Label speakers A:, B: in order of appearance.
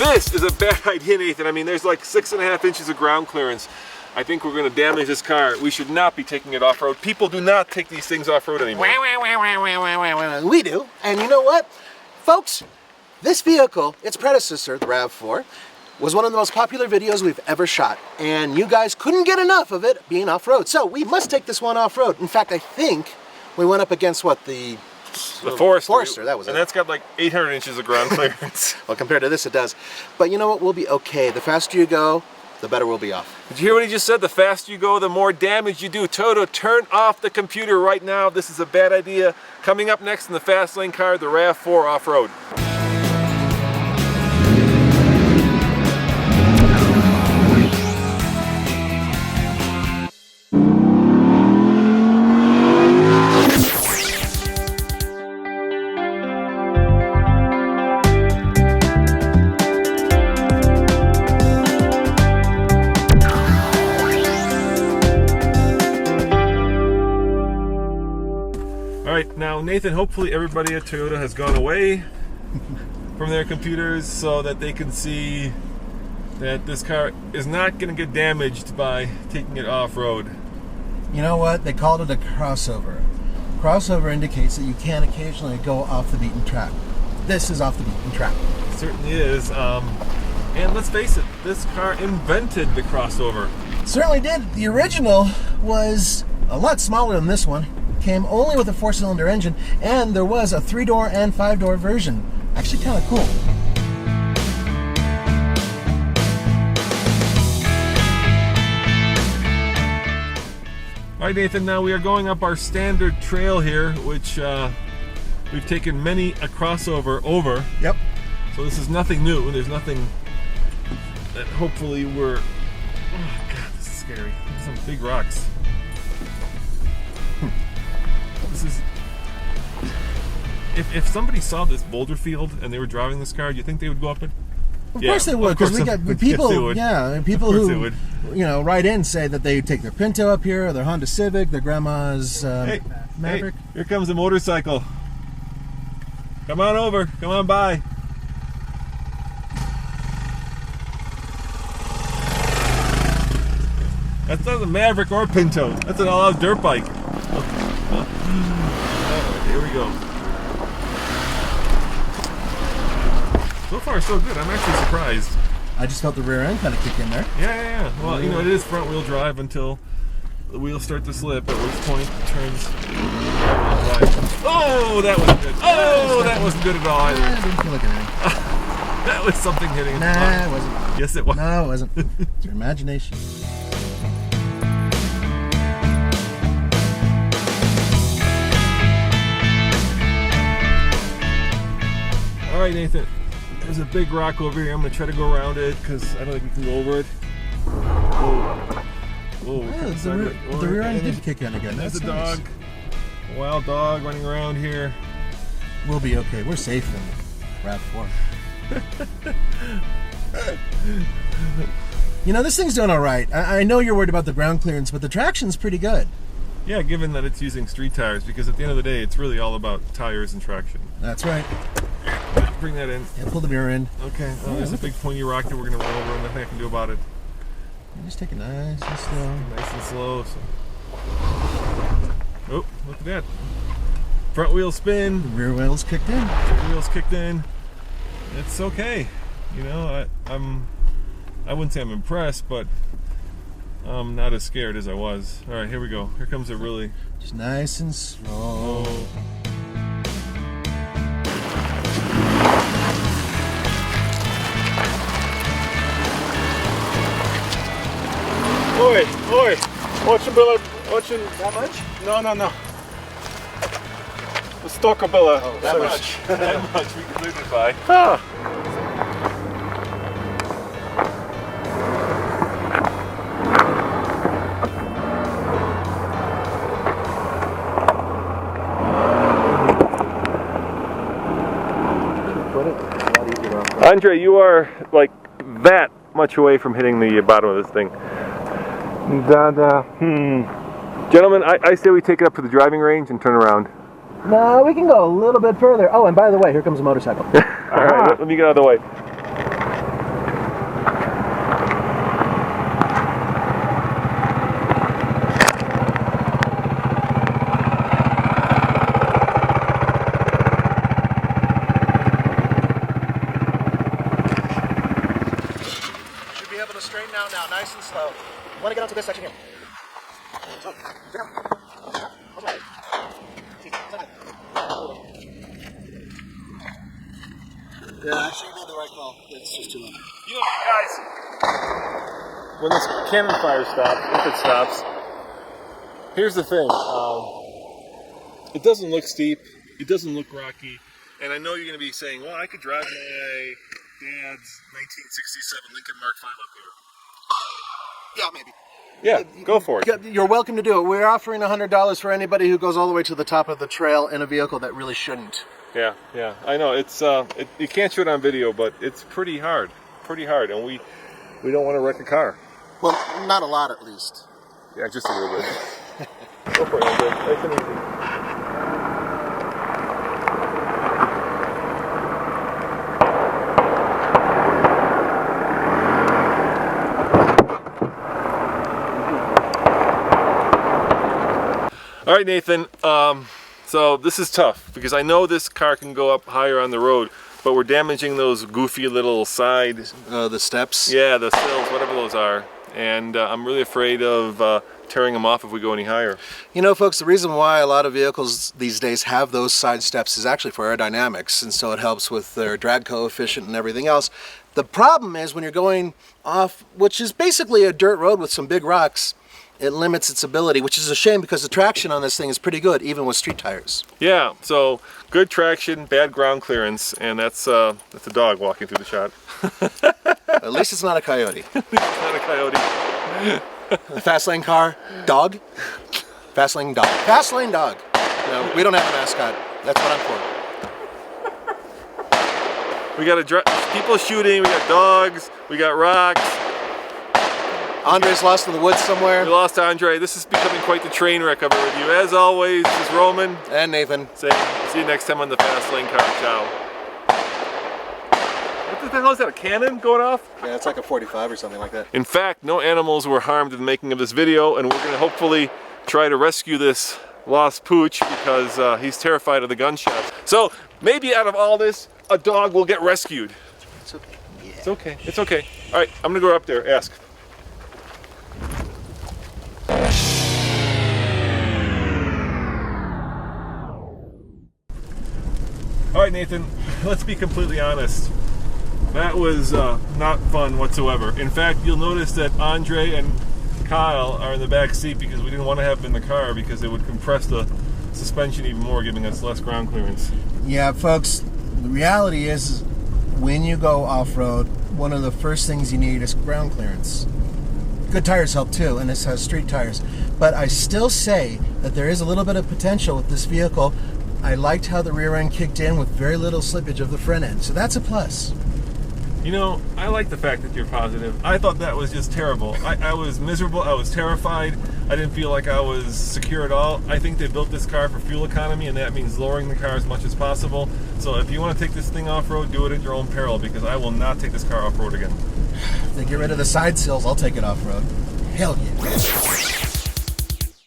A: This is a bad idea, Nathan. I mean, there's like 6.5 inches of ground clearance. I think we're going to damage this car. We should not be taking it off-road. People do not take these things off-road anymore.
B: We do. And you know what? Folks, this vehicle, its predecessor, the RAV4, was one of the most popular videos we've ever shot. And you guys couldn't get enough of it being off-road. So we must take this one off-road. In fact, I think we went up against what, the Forester, that was it.
A: And that's got like 800 inches of ground clearance.
B: Well, compared to this, it does. But you know what? We'll be okay. The faster you go, the better we'll be off.
A: Did you hear what he just said? The faster you go, the more damage you do. Toto, turn off the computer right now. This is a bad idea. Coming up next in the fast lane car, the RAV4 off-road. Alright, now Nathan, hopefully everybody at Toyota has gone away from their computers so that they can see that this car is not going to get damaged by taking it off-road.
B: You know what? They called it a crossover. Crossover indicates that you can occasionally go off the beaten track. This is off the beaten track.
A: It certainly is. And let's face it, this car invented the crossover.
B: Certainly did. The original was a lot smaller than this one. Came only with a 4-cylinder engine, and there was a 3-door and 5-door version. Actually kind of cool.
A: All right, Nathan, now we are going up our standard trail here, which we've taken many a crossover over.
B: Yep.
A: So this is nothing new. There's nothing that hopefully we're... Oh, God, this is scary. Some big rocks. This is... If somebody saw this boulder field and they were driving this car, do you think they would go up it?
B: Of course they would, because we got people. Yeah, people who write in say that they take their Pinto up here, or their Honda Civic, their grandma's Maverick.
A: Hey, here comes a motorcycle. Come on over. Come on by. That's not a Maverick or a Pinto. That's an all-out dirt bike. Here we go. So far, so good. I'm actually surprised.
B: I just felt the rear end kind of kick in there.
A: Yeah. Well, you know, it is front wheel drive until the wheels start to slip, at which point it turns right wheel drive. Oh, that wasn't good. Oh, that wasn't good at all either.
B: I didn't feel like anything.
A: That was something hitting.
B: Nah, it wasn't.
A: Yes, it was.
B: No, it wasn't. It's your imagination.
A: All right, Nathan. There's a big rock over here. I'm going to try to go around it because I don't think we can go over it. Whoa.
B: The rear end did kick in again.
A: There's a dog. A wild dog running around here.
B: We'll be okay. We're safe in RAV4. You know, this thing's doing all right. I know you're worried about the ground clearance, but the traction's pretty good.
A: Yeah, given that it's using street tires, because at the end of the day, it's really all about tires and traction.
B: That's right.
A: Bring that in.
B: Yeah, pull the mirror in.
A: Okay. Oh, there's a big pointy rock that we're going to run over, and nothing I can do about it.
B: Just take it nice and slow.
A: Nice and slow. So. Oh, look at that. Front wheel spin.
B: The rear wheels kicked in.
A: Rear wheels kicked in. It's okay. You know, I wouldn't say I'm impressed, but I'm not as scared as I was. All right, here we go. Here comes a really...
B: Just nice and slow.
A: Oh. Oi! Watching
B: That much?
A: No. The stalker Billa.
B: Oh, that much.
A: That much we can live it by.
B: Ah.
A: Andre, you are like that much away from hitting the bottom of this thing. Gentlemen, I say we take it up to the driving range and turn around.
B: No, we can go a little bit further. Oh, and by the way, here comes a motorcycle.
A: All right, let me get out of the way.
B: straighten out now, nice and slow. You want to get onto this section here. Yeah, actually you made the right call. It's just too low.
A: You know, guys, when this cannon fire stops, if it stops, here's the thing. It doesn't look steep. It doesn't look rocky. And I know you're going to be saying, well, I could drive my dad's 1967 Lincoln Mark V up here.
B: Yeah, maybe.
A: Yeah, go for it.
B: You're welcome to do it. We're offering $100 for anybody who goes all the way to the top of the trail in a vehicle that really shouldn't.
A: Yeah, I know. It's you can't show it on video, but it's pretty hard, and we don't want to wreck a car.
B: Well, not a lot at least.
A: Yeah, just a little bit. Go for it, Andrew. Nice and easy. All right, Nathan. So this is tough because I know this car can go up higher on the road, but we're damaging those goofy little side...
B: the steps?
A: Yeah, the sills, whatever those are. And I'm really afraid of tearing them off if we go any higher.
B: You know, folks, the reason why a lot of vehicles these days have those side steps is actually for aerodynamics, and so it helps with their drag coefficient and everything else. The problem is when you're going off, which is basically a dirt road with some big rocks, it limits its ability, which is a shame because the traction on this thing is pretty good, even with street tires.
A: Yeah, so good traction, bad ground clearance, and that's a dog walking through the shot.
B: At least it's not a coyote.
A: It's not a coyote.
B: A fast lane car, dog. Fast lane dog. Fast lane dog. No, we don't have a mascot. That's what I'm for.
A: We got people shooting, we got dogs, we got rocks.
B: Andre's lost in the woods somewhere.
A: We lost Andre. This is becoming quite the train wreck of it with you. As always, this is Roman.
B: And Nathan.
A: Saying, see you next time on the Fast Lane Car. Ciao. What the hell is that, a cannon going off?
B: Yeah, it's like a 45 or something like that.
A: In fact, no animals were harmed in the making of this video, and we're going to hopefully try to rescue this lost pooch because he's terrified of the gunshots. So maybe out of all this, a dog will get rescued.
B: It's okay. Yeah.
A: It's okay. It's okay. All right, I'm going to go up there, ask. All right, Nathan, let's be completely honest. That was not fun whatsoever. In fact, you'll notice that Andre and Kyle are in the back seat because we didn't want to have them in the car because it would compress the suspension even more, giving us less ground clearance.
B: Yeah, folks, the reality is when you go off-road, one of the first things you need is ground clearance. Good tires help too, and this has street tires. But I still say that there is a little bit of potential with this vehicle. I liked how the rear end kicked in with very little slippage of the front end, so that's a plus.
A: You know, I like the fact that you're positive. I thought that was just terrible. I was miserable, I was terrified, I didn't feel like I was secure at all. I think they built this car for fuel economy, and that means lowering the car as much as possible. So if you want to take this thing off-road, do it at your own peril, because I will not take this car off-road again.
B: If they get rid of the side sills, I'll take it off-road. Hell yeah.